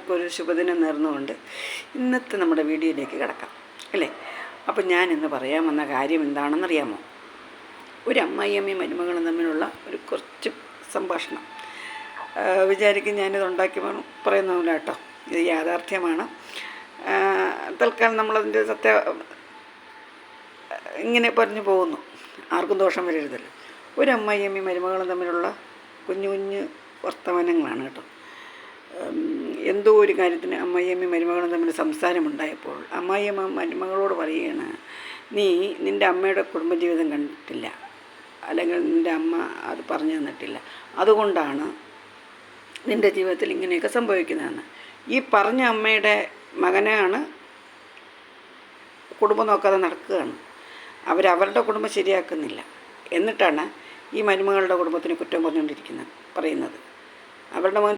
എല്ലാവർക്കും ഒരു ശുഭദിനം നേർന്നുകൊണ്ട് ഇന്നത്തെ നമ്മുടെ വീഡിയോയിലേക്ക് കിടക്കാം അല്ലേ. അപ്പം ഞാൻ ഇന്ന് പറയാൻ വന്ന കാര്യം എന്താണെന്നറിയാമോ? ഒരു അമ്മായിയമ്മയും മരുമകളും തമ്മിലുള്ള ഒരു കുറച്ച് സംഭാഷണം. വിചാരിക്കും ഞാനിത് ഉണ്ടാക്കി പറയുന്നില്ല കേട്ടോ, ഇത് യാഥാർത്ഥ്യമാണ്. തൽക്കാലം നമ്മളതിൻ്റെ ഇങ്ങനെ പറഞ്ഞു പോകുന്നു, ആർക്കും ദോഷം വരരുതല്ലോ. ഒരു അമ്മായിയമ്മയും മരുമകളും തമ്മിലുള്ള കുഞ്ഞു കുഞ്ഞു വർത്തമാനങ്ങളാണ് കേട്ടോ. എന്തോ ഒരു കാര്യത്തിന് അമ്മായിയമ്മയും മരുമകളും തമ്മിൽ സംസാരമുണ്ടായപ്പോൾ അമ്മായിയമ്മ മരുമകളോട് പറയുകയാണ്, നീ നിൻ്റെ അമ്മയുടെ കുടുംബജീവിതം കണ്ടിട്ടില്ല, അല്ലെങ്കിൽ നിൻ്റെ അമ്മ അത് പറഞ്ഞു തന്നിട്ടില്ല, അതുകൊണ്ടാണ് നിൻ്റെ ജീവിതത്തിൽ ഇങ്ങനെയൊക്കെ സംഭവിക്കുന്നതെന്ന്. ഈ പറഞ്ഞ അമ്മയുടെ മകനാണ് കുടുംബം നോക്കാതെ നടക്കുകയാണ്. അവരവരുടെ കുടുംബം ശരിയാക്കുന്നില്ല, എന്നിട്ടാണ് ഈ മരുമകളുടെ കുടുംബത്തിന് കുറ്റം പറഞ്ഞുകൊണ്ടിരിക്കുന്നത്, പറയുന്നത്. അവരുടെ മകൻ